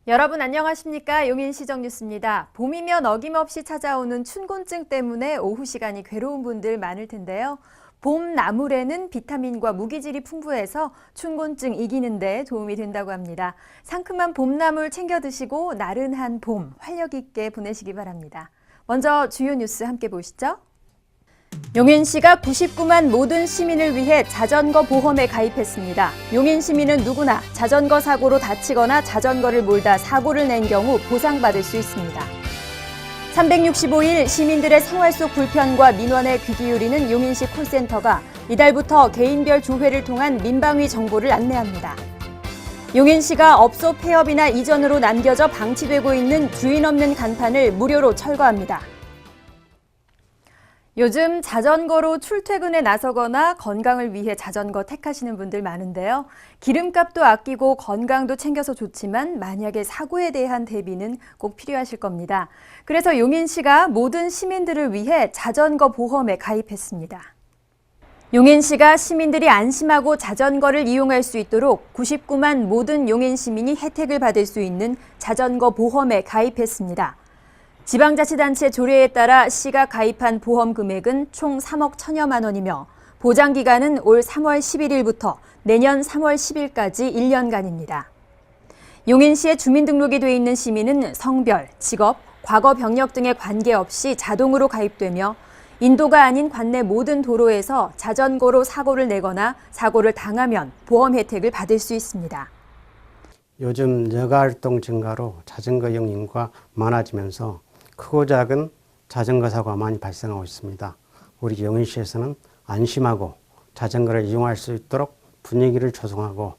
여러분 안녕하십니까? 용인시정 뉴스입니다. 봄이면 어김없이 찾아오는 춘곤증 때문에 오후 시간이 괴로운 분들 많을 텐데요. 봄 나물에는 비타민과 무기질이 풍부해서 춘곤증 이기는 데 도움이 된다고 합니다. 상큼한 봄나물 챙겨 드시고 나른한 봄 활력 있게 보내시기 바랍니다. 먼저 주요 뉴스 함께 보시죠. 용인시가 99만 모든 시민을 위해 자전거 보험에 가입했습니다. 용인 시민은 누구나 자전거 사고로 다치거나 자전거를 몰다 사고를 낸 경우 보상받을 수 있습니다. 365일 시민들의 생활 속 불편과 민원에 귀 기울이는 용인시 콜센터가 이달부터 개인별 조회를 통한 민방위 정보를 안내합니다. 용인시가 업소 폐업이나 이전으로 남겨져 방치되고 있는 주인 없는 간판을 무료로 철거합니다. 요즘 자전거로 출퇴근에 나서거나 건강을 위해 자전거 택하시는 분들 많은데요. 기름값도 아끼고 건강도 챙겨서 좋지만 만약에 사고에 대한 대비는 꼭 필요하실 겁니다. 그래서 용인시가 모든 시민들을 위해 자전거 보험에 가입했습니다. 용인시가 시민들이 안심하고 자전거를 이용할 수 있도록 99만 모든 용인 시민이 혜택을 받을 수 있는 자전거 보험에 가입했습니다. 지방자치단체 조례에 따라 시가 가입한 보험 금액은 총 3억 1천여만 원이며 보장기간은 올 3월 11일부터 내년 3월 10일까지 1년간입니다. 용인시에 주민등록이 돼 있는 시민은 성별, 직업, 과거 병력 등에 관계없이 자동으로 가입되며 인도가 아닌 관내 모든 도로에서 자전거로 사고를 내거나 사고를 당하면 보험 혜택을 받을 수 있습니다. 요즘 여가활동 증가로 자전거 이용 인구가 많아지면서 크고 작은 자전거 사고가 많이 발생하고 있습니다. 우리 용인시에서는 안심하고 자전거를 이용할 수 있도록 분위기를 조성하고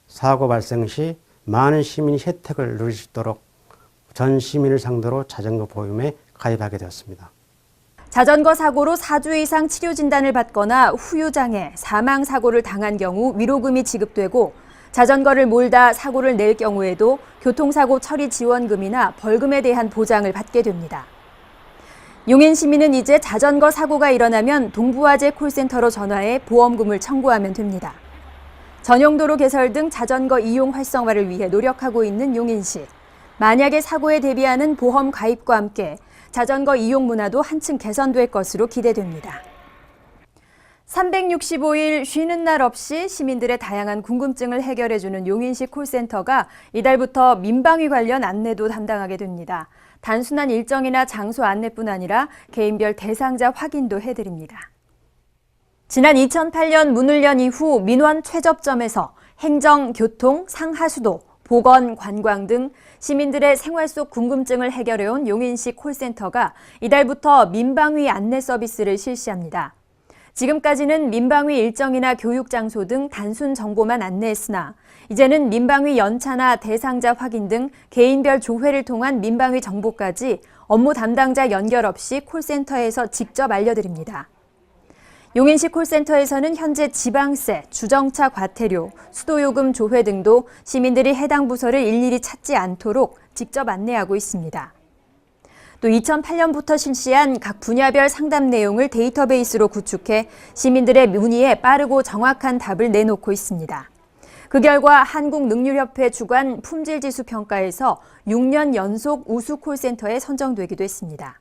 사고 발생 시 많은 시민이 혜택을 누릴 수 있도록 전 시민을 상대로 자전거 보험에 가입하게 되었습니다. 자전거 사고로 4주 이상 치료 진단을 받거나 후유장애, 사망사고를 당한 경우 위로금이 지급되고 자전거를 몰다 사고를 낼 경우에도 교통사고 처리 지원금이나 벌금에 대한 보장을 받게 됩니다. 용인 시민은 이제 자전거 사고가 일어나면 동부화재 콜센터로 전화해 보험금을 청구하면 됩니다. 전용도로 개설 등 자전거 이용 활성화를 위해 노력하고 있는 용인시. 만약에 사고에 대비하는 보험 가입과 함께 자전거 이용 문화도 한층 개선될 것으로 기대됩니다. 365일 쉬는 날 없이 시민들의 다양한 궁금증을 해결해주는 용인시 콜센터가 이달부터 민방위 관련 안내도 담당하게 됩니다. 단순한 일정이나 장소 안내뿐 아니라 개인별 대상자 확인도 해드립니다. 지난 2008년 문을 연 이후 민원 최접점에서 행정, 교통, 상하수도, 보건, 관광 등 시민들의 생활 속 궁금증을 해결해온 용인시 콜센터가 이달부터 민방위 안내 서비스를 실시합니다. 지금까지는 민방위 일정이나 교육 장소 등 단순 정보만 안내했으나 이제는 민방위 연차나 대상자 확인 등 개인별 조회를 통한 민방위 정보까지 업무 담당자 연결 없이 콜센터에서 직접 알려드립니다. 용인시 콜센터에서는 현재 지방세, 주정차 과태료, 수도요금 조회 등도 시민들이 해당 부서를 일일이 찾지 않도록 직접 안내하고 있습니다. 또 2008년부터 실시한 각 분야별 상담 내용을 데이터베이스로 구축해 시민들의 문의에 빠르고 정확한 답을 내놓고 있습니다. 그 결과 한국능률협회 주관 품질지수 평가에서 6년 연속 우수 콜센터에 선정되기도 했습니다.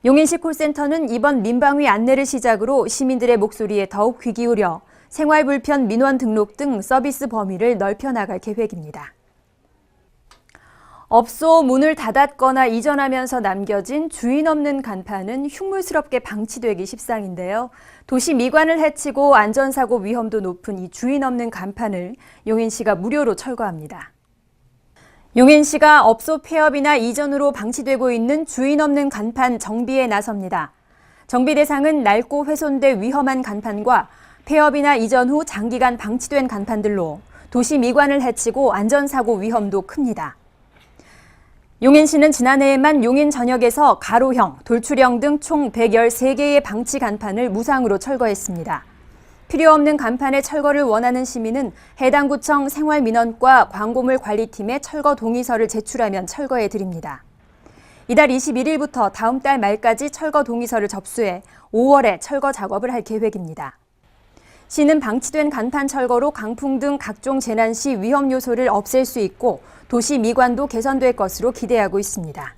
용인시 콜센터는 이번 민방위 안내를 시작으로 시민들의 목소리에 더욱 귀 기울여 생활불편 민원 등록 등 서비스 범위를 넓혀 나갈 계획입니다. 업소 문을 닫았거나 이전하면서 남겨진 주인 없는 간판은 흉물스럽게 방치되기 십상인데요. 도시 미관을 해치고 안전사고 위험도 높은 이 주인 없는 간판을 용인시가 무료로 철거합니다. 용인시가 업소 폐업이나 이전으로 방치되고 있는 주인 없는 간판 정비에 나섭니다. 정비 대상은 낡고 훼손돼 위험한 간판과 폐업이나 이전 후 장기간 방치된 간판들로 도시 미관을 해치고 안전사고 위험도 큽니다. 용인시는 지난해에만 용인 전역에서 가로형, 돌출형 등 총 113개의 방치 간판을 무상으로 철거했습니다. 필요 없는 간판의 철거를 원하는 시민은 해당 구청 생활민원과 광고물 관리팀에 철거 동의서를 제출하면 철거해 드립니다. 이달 21일부터 다음 달 말까지 철거 동의서를 접수해 5월에 철거 작업을 할 계획입니다. 시는 방치된 간판 철거로 강풍 등 각종 재난 시 위험 요소를 없앨 수 있고 도시 미관도 개선될 것으로 기대하고 있습니다.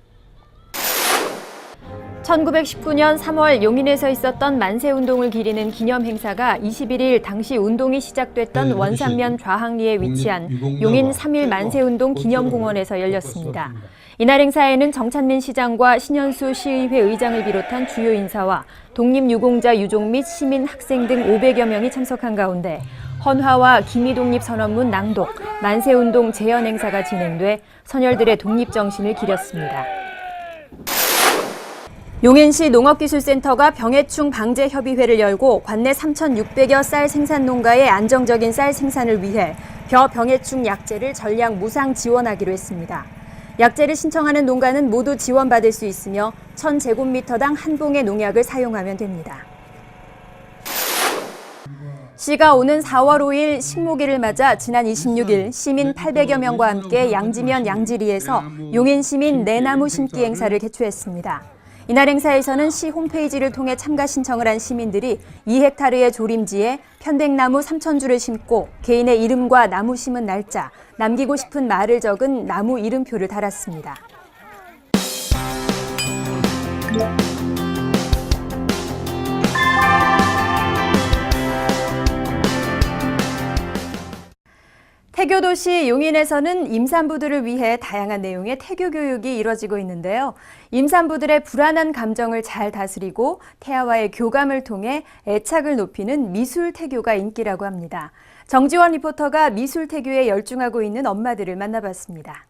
1919년 3월 용인에서 있었던 만세운동을 기리는 기념 행사가 21일 당시 운동이 시작됐던 원산면 좌항리에 위치한 용인 3.1 만세운동 기념공원에서 열렸습니다. 이날 행사에는 정찬민 시장과 신현수 시의회 의장을 비롯한 주요 인사와 독립유공자 유족 및 시민, 학생 등 500여 명이 참석한 가운데 헌화와 기미독립선언문 낭독, 만세운동 재현 행사가 진행돼 선열들의 독립정신을 기렸습니다. 용인시 농업기술센터가 병해충 방제협의회를 열고 관내 3,600여 쌀 생산 농가의 안정적인 쌀 생산을 위해 병해충 약재를 전량 무상 지원하기로 했습니다. 약재를 신청하는 농가는 모두 지원받을 수 있으며 1,000제곱미터당 한 봉의 농약을 사용하면 됩니다. 시가 오는 4월 5일 식목일을 맞아 지난 26일 시민 800여 명과 함께 양지면 양지리에서 용인 시민 내나무 심기 행사를 개최했습니다. 이날 행사에서는 시 홈페이지를 통해 참가 신청을 한 시민들이 2헥타르의 조림지에 편백나무 3,000주를 심고 개인의 이름과 나무 심은 날짜, 남기고 싶은 말을 적은 나무 이름표를 달았습니다. 태교도시 용인에서는 임산부들을 위해 다양한 내용의 태교 교육이 이뤄지고 있는데요. 임산부들의 불안한 감정을 잘 다스리고 태아와의 교감을 통해 애착을 높이는 미술 태교가 인기라고 합니다. 정지원 리포터가 미술 태교에 열중하고 있는 엄마들을 만나봤습니다.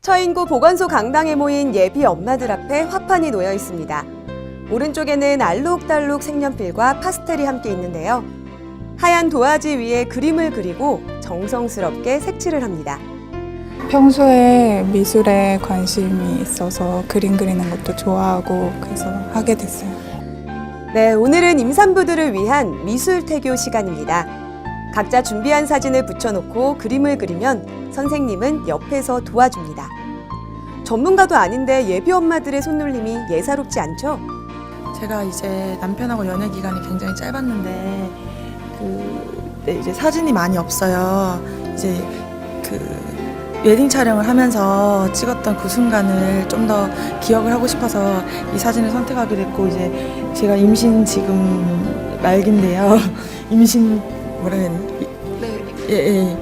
처인구 보건소 강당에 모인 예비 엄마들 앞에 화판이 놓여 있습니다. 오른쪽에는 알록달록 색연필과 파스텔이 함께 있는데요. 하얀 도화지 위에 그림을 그리고 정성스럽게 색칠을 합니다. 평소에 미술에 관심이 있어서 그림 그리는 것도 좋아하고 그래서 하게 됐어요. 네, 오늘은 임산부들을 위한 미술 태교 시간입니다. 각자 준비한 사진을 붙여놓고 그림을 그리면 선생님은 옆에서 도와줍니다. 전문가도 아닌데 예비 엄마들의 손놀림이 예사롭지 않죠? 제가 이제 남편하고 연애 기간이 굉장히 짧았는데 이제 사진이 많이 없어요. 이제 웨딩 촬영을 하면서 찍었던 그 순간을 좀 더 기억을 하고 싶어서 이 사진을 선택하게 됐고, 이제 제가 임신 지금 말기인데요. 임신 뭐라 해야 되나? 예.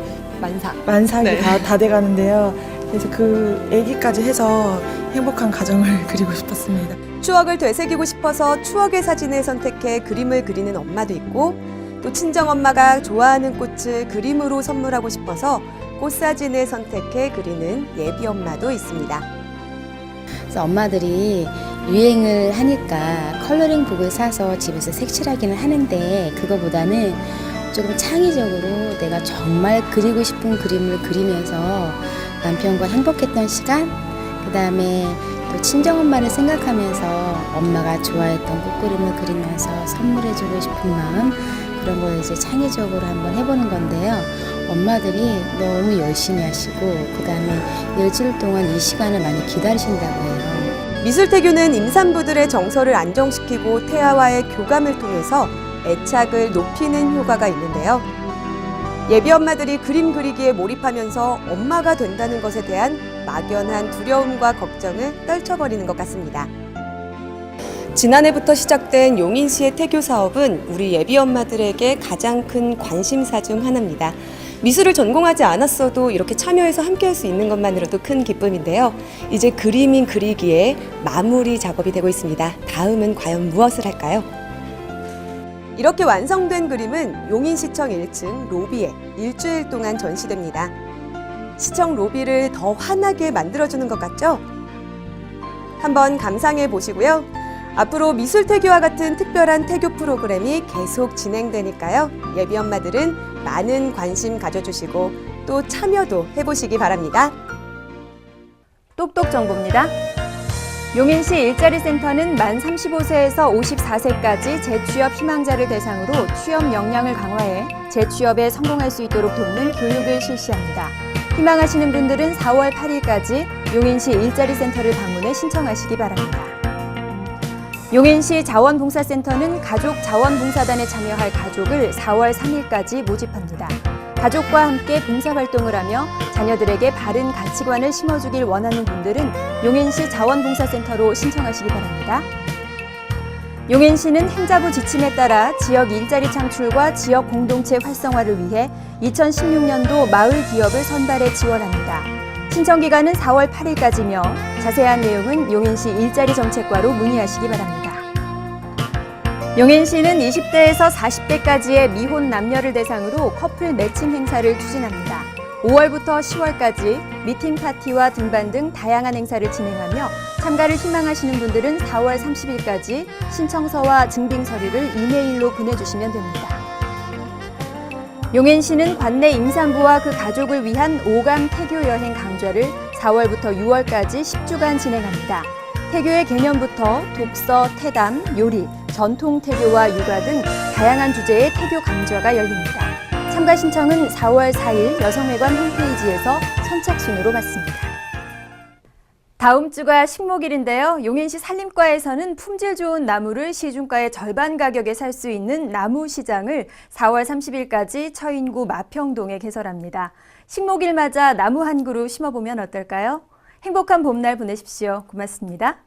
만삭이 네. 다 돼가는데요. 그래서 그 아기까지 해서 행복한 가정을 그리고 싶었습니다. 추억을 되새기고 싶어서 추억의 사진을 선택해 그림을 그리는 엄마도 있고, 또 친정엄마가 좋아하는 꽃을 그림으로 선물하고 싶어서 꽃사진을 선택해 그리는 예비 엄마도 있습니다. 그래서 엄마들이 유행을 하니까 컬러링 북을 사서 집에서 색칠하기는 하는데, 그거보다는 조금 창의적으로 내가 정말 그리고 싶은 그림을 그리면서 남편과 행복했던 시간, 그 다음에 또 친정엄마를 생각하면서 엄마가 좋아했던 꽃그림을 그리면서 선물해주고 싶은 마음, 그런 걸 이제 창의적으로 한번 해보는 건데요. 엄마들이 너무 열심히 하시고 그 다음에 일주일 동안 이 시간을 많이 기다리신다고 해요. 미술태교는 임산부들의 정서를 안정시키고 태아와의 교감을 통해서 애착을 높이는 효과가 있는데요. 예비 엄마들이 그림 그리기에 몰입하면서 엄마가 된다는 것에 대한 막연한 두려움과 걱정을 떨쳐버리는 것 같습니다. 지난해부터 시작된 용인시의 태교 사업은 우리 예비 엄마들에게 가장 큰 관심사 중 하나입니다. 미술을 전공하지 않았어도 이렇게 참여해서 함께할 수 있는 것만으로도 큰 기쁨인데요. 이제 그림인 그리기에 마무리 작업이 되고 있습니다. 다음은 과연 무엇을 할까요? 이렇게 완성된 그림은 용인시청 1층 로비에 일주일 동안 전시됩니다. 시청 로비를 더 환하게 만들어주는 것 같죠? 한번 감상해 보시고요. 앞으로 미술태교와 같은 특별한 태교 프로그램이 계속 진행되니까요. 예비 엄마들은 많은 관심 가져주시고 또 참여도 해보시기 바랍니다. 똑똑 정보입니다. 용인시 일자리센터는 만 35세에서 54세까지 재취업 희망자를 대상으로 취업 역량을 강화해 재취업에 성공할 수 있도록 돕는 교육을 실시합니다. 희망하시는 분들은 4월 8일까지 용인시 일자리센터를 방문해 신청하시기 바랍니다. 용인시 자원봉사센터는 가족 자원봉사단에 참여할 가족을 4월 3일까지 모집합니다. 가족과 함께 봉사활동을 하며 자녀들에게 바른 가치관을 심어주길 원하는 분들은 용인시 자원봉사센터로 신청하시기 바랍니다. 용인시는 행자부 지침에 따라 지역 일자리 창출과 지역 공동체 활성화를 위해 2016년도 마을 기업을 선발해 지원합니다. 신청 기간은 4월 8일까지며 자세한 내용은 용인시 일자리 정책과로 문의하시기 바랍니다. 용인시는 20대에서 40대까지의 미혼 남녀를 대상으로 커플 매칭 행사를 추진합니다. 5월부터 10월까지 미팅 파티와 등반 등 다양한 행사를 진행하며 참가를 희망하시는 분들은 4월 30일까지 신청서와 증빙 서류를 이메일로 보내주시면 됩니다. 용인시는 관내 임산부와 그 가족을 위한 5강 태교 여행 강좌를 4월부터 6월까지 10주간 진행합니다. 태교의 개념부터 독서, 태담, 요리, 전통 태교와 육아 등 다양한 주제의 태교 강좌가 열립니다. 참가 신청은 4월 4일 여성회관 홈페이지에서 선착순으로 받습니다. 다음 주가 식목일인데요. 용인시 산림과에서는 품질 좋은 나무를 시중가의 절반 가격에 살 수 있는 나무 시장을 4월 30일까지 처인구 마평동에 개설합니다. 식목일 맞아 나무 한 그루 심어보면 어떨까요? 행복한 봄날 보내십시오. 고맙습니다.